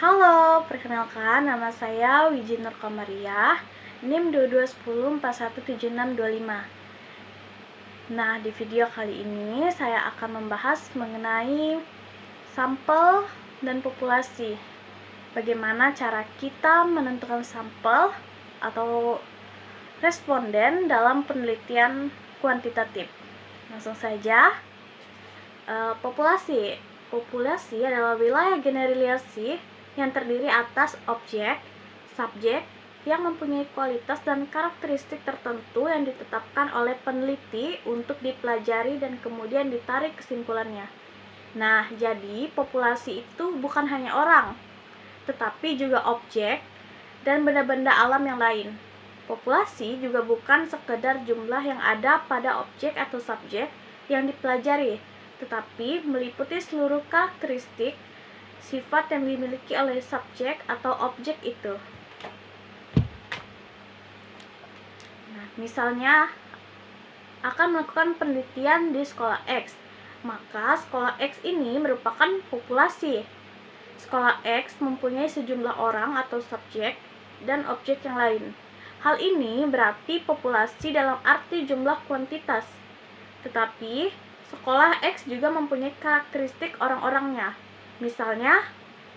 Halo, perkenalkan nama saya Wiji Nur Komariah, NIM 2210417625. Nah, di video kali ini saya akan membahas mengenai sampel dan populasi. Bagaimana cara kita menentukan sampel atau responden dalam penelitian kuantitatif. Langsung saja. Populasi adalah wilayah generalisasi yang terdiri atas objek, subjek yang mempunyai kualitas dan karakteristik tertentu yang ditetapkan oleh peneliti untuk dipelajari dan kemudian ditarik kesimpulannya. Nah, jadi populasi itu bukan hanya orang, tetapi juga objek dan benda-benda alam yang lain. Populasi juga bukan sekedar jumlah yang ada pada objek atau subjek yang dipelajari, tetapi meliputi seluruh karakteristik sifat yang dimiliki oleh subjek atau objek itu. Nah, misalnya akan melakukan penelitian di sekolah X, maka sekolah X ini merupakan populasi. Sekolah X mempunyai sejumlah orang atau subjek dan objek yang lain. Hal ini berarti populasi dalam arti jumlah kuantitas. Tetapi sekolah X juga mempunyai karakteristik orang-orangnya. Misalnya,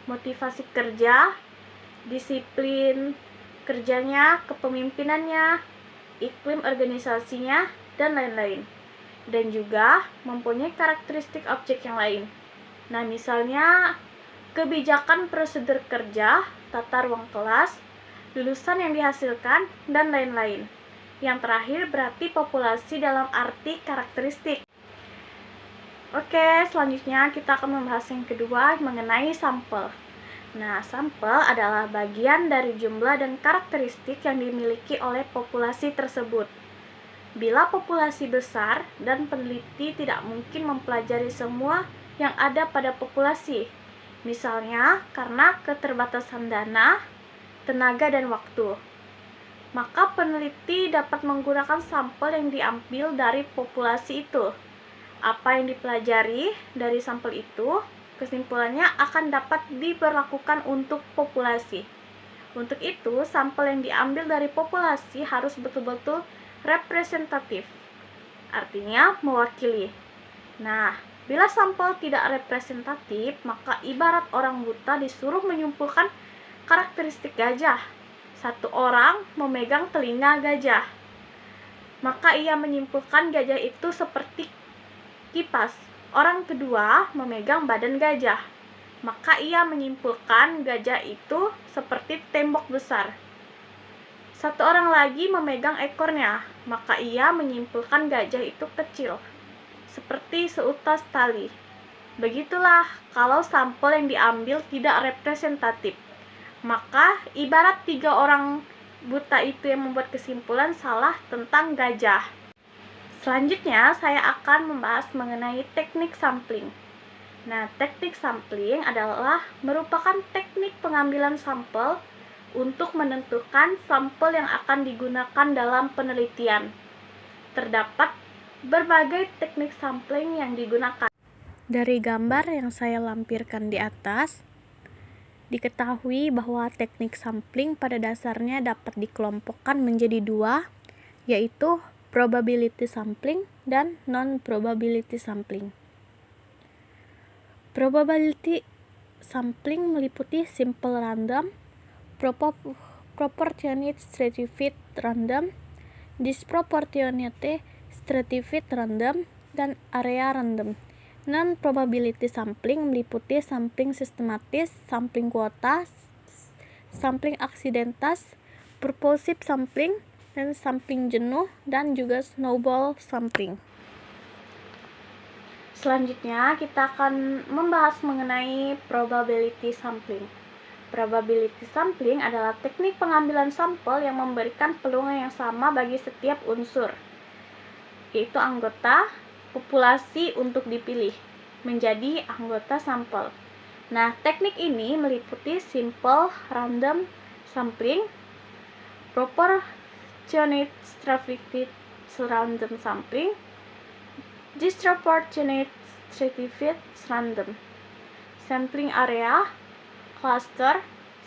motivasi kerja, disiplin kerjanya, kepemimpinannya, iklim organisasinya, dan lain-lain. Dan juga mempunyai karakteristik objek yang lain. Nah, misalnya kebijakan prosedur kerja, tata ruang kelas, lulusan yang dihasilkan, dan lain-lain. Yang terakhir berarti populasi dalam arti karakteristik. Oke, selanjutnya kita akan membahas yang kedua mengenai sampel. Nah, sampel adalah bagian dari jumlah dan karakteristik yang dimiliki oleh populasi tersebut. Bila populasi besar dan peneliti tidak mungkin mempelajari semua yang ada pada populasi, misalnya karena keterbatasan dana, tenaga, dan waktu, maka peneliti dapat menggunakan sampel yang diambil dari populasi itu. Apa yang dipelajari dari sampel itu, kesimpulannya akan dapat diberlakukan untuk populasi. Untuk itu, sampel yang diambil dari populasi harus betul-betul representatif, artinya mewakili. Nah, bila sampel tidak representatif, maka ibarat orang buta disuruh menyimpulkan karakteristik gajah. Satu orang memegang telinga gajah, maka ia menyimpulkan gajah itu seperti kipas. Orang kedua memegang badan gajah, maka ia menyimpulkan gajah itu seperti tembok besar. Satu orang lagi memegang ekornya, maka ia menyimpulkan gajah itu kecil, seperti seutas tali. Begitulah kalau sampel yang diambil tidak representatif, maka ibarat 3 orang buta itu yang membuat kesimpulan salah tentang gajah. Selanjutnya, saya akan membahas mengenai teknik sampling. Nah, teknik sampling adalah merupakan teknik pengambilan sampel untuk menentukan sampel yang akan digunakan dalam penelitian. Terdapat berbagai teknik sampling yang digunakan. Dari gambar yang saya lampirkan di atas, diketahui bahwa teknik sampling pada dasarnya dapat dikelompokkan menjadi 2, yaitu probability sampling dan non-probability sampling. Probability sampling meliputi simple random, proportionate stratified random, disproportionate stratified random, dan area random. Non-probability sampling meliputi sampling sistematis, sampling kuota, sampling aksidentas, purposive sampling, dan sampling jenuh, dan juga snowball sampling. Selanjutnya kita akan membahas mengenai probability sampling. Probability sampling adalah teknik pengambilan sampel yang memberikan peluang yang sama bagi setiap unsur, yaitu anggota populasi untuk dipilih menjadi anggota sampel. Nah, teknik ini meliputi simple random sampling, proportionate stratified random sampling, disproportionate stratified random. Sampling area cluster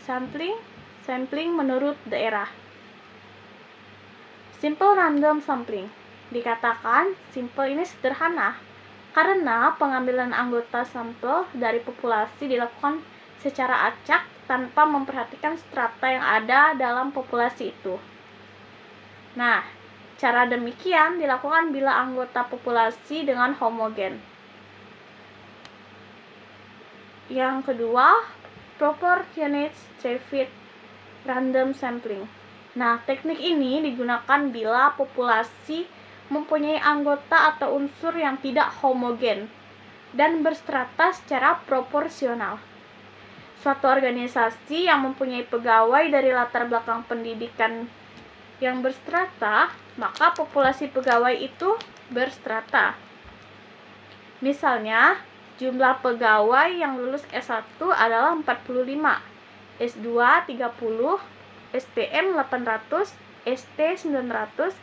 sampling menurut daerah. Simple random sampling. Dikatakan simple ini sederhana karena pengambilan anggota sampel dari populasi dilakukan secara acak tanpa memperhatikan strata yang ada dalam populasi itu. Nah, cara demikian dilakukan bila anggota populasi dengan homogen. Yang kedua, proportionate stratified random sampling. Nah, teknik ini digunakan bila populasi mempunyai anggota atau unsur yang tidak homogen dan berstrata secara proporsional. Suatu organisasi yang mempunyai pegawai dari latar belakang pendidikan yang berstrata, maka populasi pegawai itu berstrata. Misalnya, jumlah pegawai yang lulus S1 adalah 45, S2 30, STM 800, ST 900,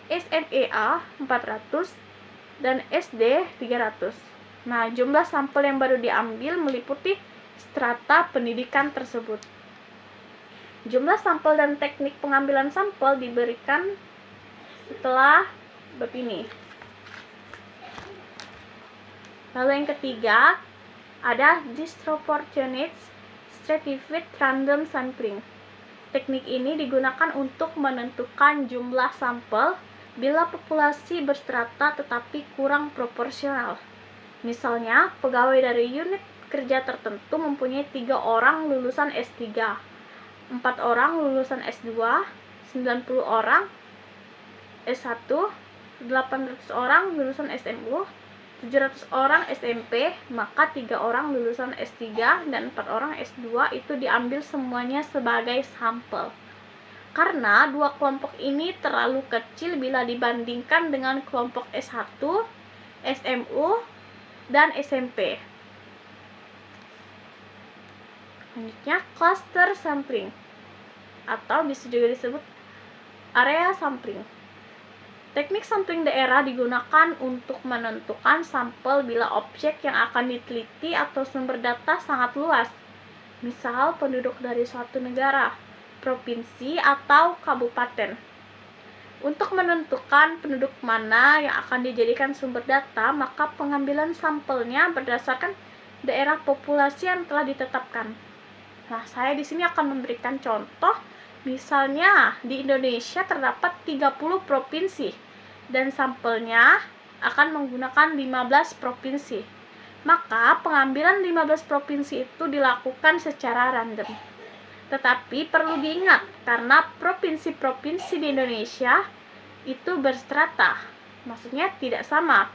SMEA 400, dan SD 300. Nah, jumlah sampel yang baru diambil meliputi strata pendidikan tersebut. Jumlah sampel dan teknik pengambilan sampel diberikan setelah bab ini. Lalu yang ketiga, ada disproportionate stratified random sampling. Teknik ini digunakan untuk menentukan jumlah sampel bila populasi berstrata tetapi kurang proporsional. Misalnya, pegawai dari unit kerja tertentu mempunyai 3 orang lulusan S3, 4 orang lulusan S2, 90 orang S1, 800 orang lulusan SMU, 700 orang SMP, maka 3 orang lulusan S3 dan 4 orang S2 itu diambil semuanya sebagai sampel. Karena dua kelompok ini terlalu kecil bila dibandingkan dengan kelompok S1, SMU, dan SMP. Selanjutnya, cluster sampling atau bisa juga disebut area sampling. Teknik sampling daerah digunakan untuk menentukan sampel bila objek yang akan diteliti atau sumber data sangat luas. Misal, penduduk dari suatu negara, provinsi, atau kabupaten. Untuk menentukan penduduk mana yang akan dijadikan sumber data, maka pengambilan sampelnya berdasarkan daerah populasi yang telah ditetapkan. Nah, saya di sini akan memberikan contoh. Misalnya, di Indonesia terdapat 30 provinsi dan sampelnya akan menggunakan 15 provinsi. Maka, pengambilan 15 provinsi itu dilakukan secara random. Tetapi perlu diingat, karena provinsi-provinsi di Indonesia itu berstrata, maksudnya tidak sama.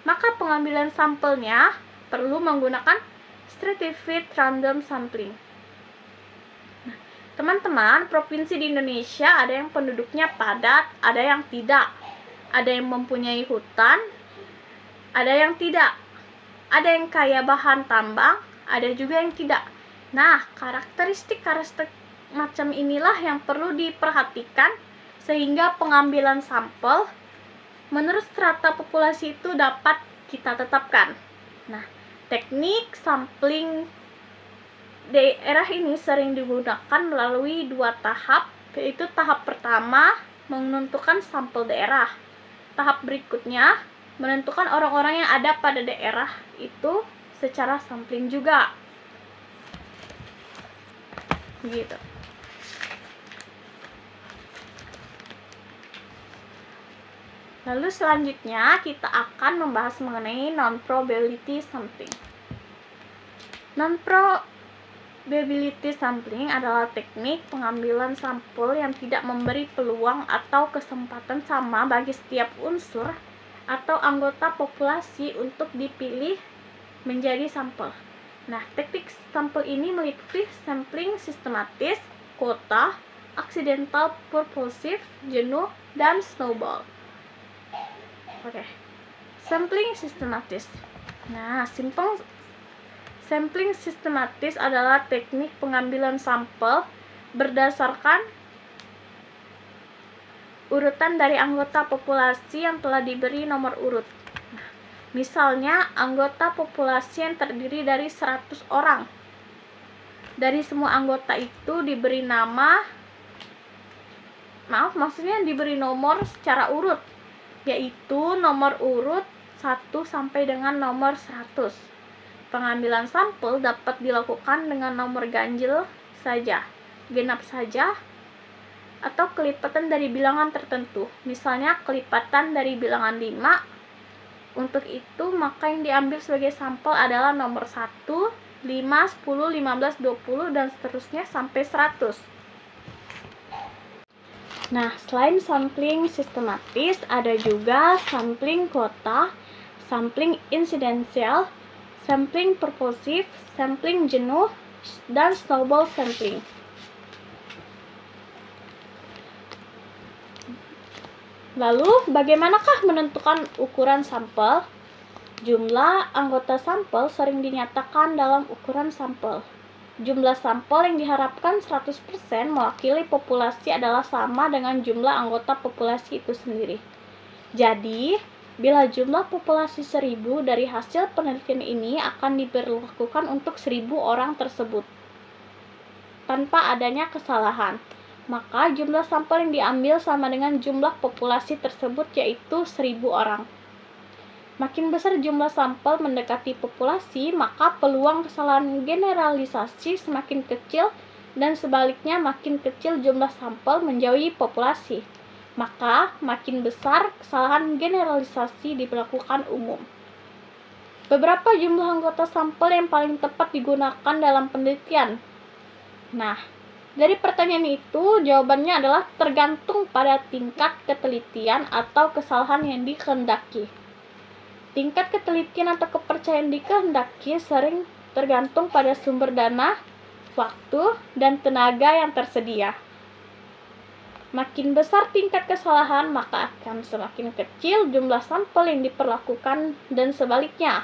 Maka pengambilan sampelnya perlu menggunakan stratified random sampling. Teman-teman, provinsi di Indonesia ada yang penduduknya padat, ada yang tidak. Ada yang mempunyai hutan, ada yang tidak. Ada yang kaya bahan tambang, ada juga yang tidak. Nah, karakteristik macam inilah yang perlu diperhatikan sehingga pengambilan sampel menurut strata populasi itu dapat kita tetapkan. Nah, teknik sampling daerah ini sering digunakan melalui 2 tahap, yaitu tahap pertama menentukan sampel daerah. Tahap berikutnya menentukan orang-orang yang ada pada daerah itu secara sampling juga. Begitu. Lalu selanjutnya kita akan membahas mengenai non-probability sampling. Non-probability sampling adalah teknik pengambilan sampel yang tidak memberi peluang atau kesempatan sama bagi setiap unsur atau anggota populasi untuk dipilih menjadi sampel. Nah, teknik sampel ini meliputi sampling sistematis, kuota, accidental purposive, jenuh, dan snowball. Oke. Sampling sistematis. Nah, sampling sistematis adalah teknik pengambilan sampel berdasarkan urutan dari anggota populasi yang telah diberi nomor urut. Nah, misalnya, anggota populasi yang terdiri dari 100 orang. dari semua anggota itu diberi nama, diberi nomor secara urut, yaitu nomor urut 1 sampai dengan nomor 100. Pengambilan sampel dapat dilakukan dengan nomor ganjil saja, genap saja, atau kelipatan dari bilangan tertentu. Misalnya kelipatan dari bilangan 5. Untuk itu, maka yang diambil sebagai sampel adalah nomor 1, 5, 10, 15, 20, dan seterusnya sampai 100. Nah, selain sampling sistematis, ada juga sampling kuota, sampling insidensial, sampling purposive, sampling jenuh, dan snowball sampling. Lalu, bagaimanakah menentukan ukuran sampel? Jumlah anggota sampel sering dinyatakan dalam ukuran sampel. Jumlah sampel yang diharapkan 100% mewakili populasi adalah sama dengan jumlah anggota populasi itu sendiri. Jadi, bila jumlah populasi 1000 dari hasil penelitian ini akan diberlakukan untuk 1000 orang tersebut tanpa adanya kesalahan, maka jumlah sampel yang diambil sama dengan jumlah populasi tersebut, yaitu 1000 orang. Makin besar jumlah sampel mendekati populasi, maka peluang kesalahan generalisasi semakin kecil, dan sebaliknya makin kecil jumlah sampel menjauhi populasi, maka makin besar kesalahan generalisasi diberlakukan umum. Beberapa jumlah anggota sampel yang paling tepat digunakan dalam penelitian. Nah, dari pertanyaan itu, jawabannya adalah tergantung pada tingkat ketelitian atau kesalahan yang dikehendaki. Tingkat ketelitian atau kepercayaan dikehendaki sering tergantung pada sumber dana, waktu, dan tenaga yang tersedia. Makin besar tingkat kesalahan, maka akan semakin kecil jumlah sampel yang diperlakukan, dan sebaliknya.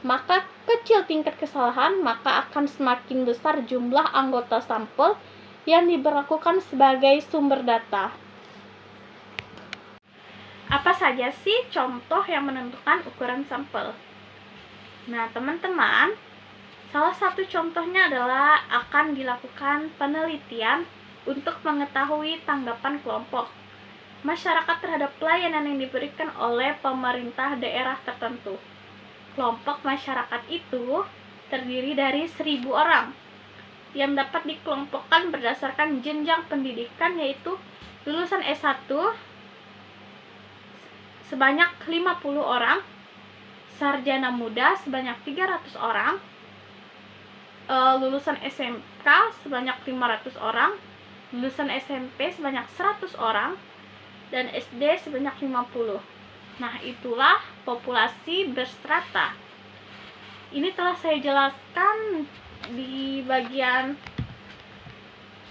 Maka kecil tingkat kesalahan, maka akan semakin besar jumlah anggota sampel yang diberlakukan sebagai sumber data. Apa saja sih contoh yang menentukan ukuran sampel? Nah, teman-teman, salah satu contohnya adalah akan dilakukan penelitian untuk mengetahui tanggapan kelompok masyarakat terhadap pelayanan yang diberikan oleh pemerintah daerah tertentu. Kelompok masyarakat itu terdiri dari 1000 orang yang dapat dikelompokkan berdasarkan jenjang pendidikan, yaitu lulusan S1 sebanyak 50 orang, sarjana muda sebanyak 300 orang, lulusan SMK sebanyak 500 orang, lulusan SMP sebanyak 100 orang, dan SD sebanyak 50. Nah, itulah populasi berstrata. Ini telah saya jelaskan di bagian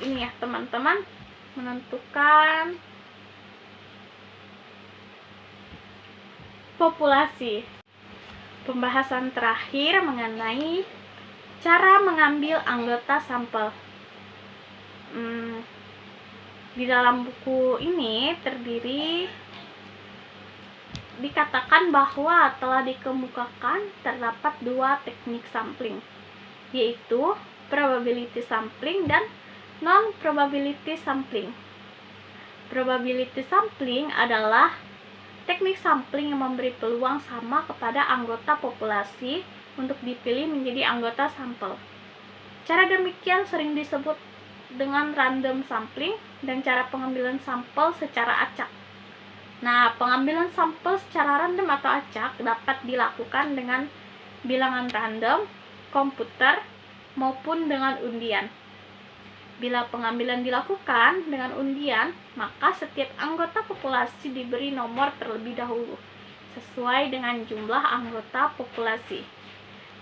ini ya, teman-teman, menentukan populasi. Pembahasan terakhir mengenai cara mengambil anggota sampel. Di dalam buku ini dikatakan bahwa telah dikemukakan terdapat 2 teknik sampling, yaitu probability sampling dan non-probability sampling. Probability sampling adalah teknik sampling yang memberi peluang sama kepada anggota populasi untuk dipilih menjadi anggota sampel. Cara demikian sering disebut dengan random sampling dan cara pengambilan sampel secara acak. Nah, pengambilan sampel secara random atau acak dapat dilakukan dengan bilangan random, komputer, maupun dengan undian. Bila pengambilan dilakukan dengan undian, maka setiap anggota populasi diberi nomor terlebih dahulu, sesuai dengan jumlah anggota populasi.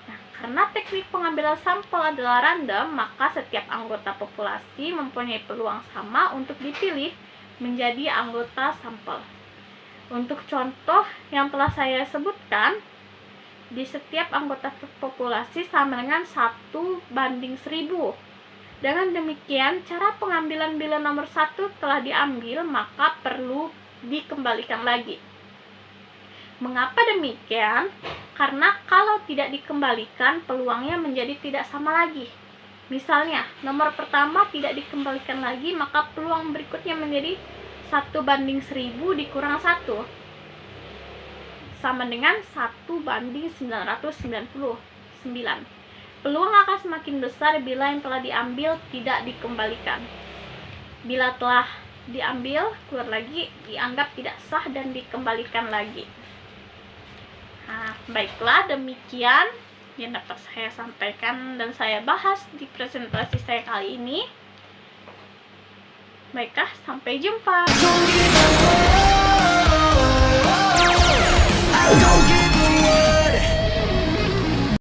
Nah, karena teknik pengambilan sampel adalah random, maka setiap anggota populasi mempunyai peluang sama untuk dipilih menjadi anggota sampel. Untuk contoh yang telah saya sebutkan, di setiap anggota populasi sama dengan 1:1000. Dengan demikian, cara pengambilan bila nomor 1 telah diambil, maka perlu dikembalikan lagi. Mengapa demikian? Karena kalau tidak dikembalikan, peluangnya menjadi tidak sama lagi. Misalnya, nomor pertama tidak dikembalikan lagi, maka peluang berikutnya menjadi 1/1000 dikurang 1 sama dengan 1/999. Peluang akan semakin besar bila yang telah diambil tidak dikembalikan. Bila telah diambil, keluar lagi, dianggap tidak sah dan dikembalikan lagi. Nah, baiklah, demikian yang dapat saya sampaikan dan saya bahas di presentasi saya kali ini. Baiklah, sampai jumpa.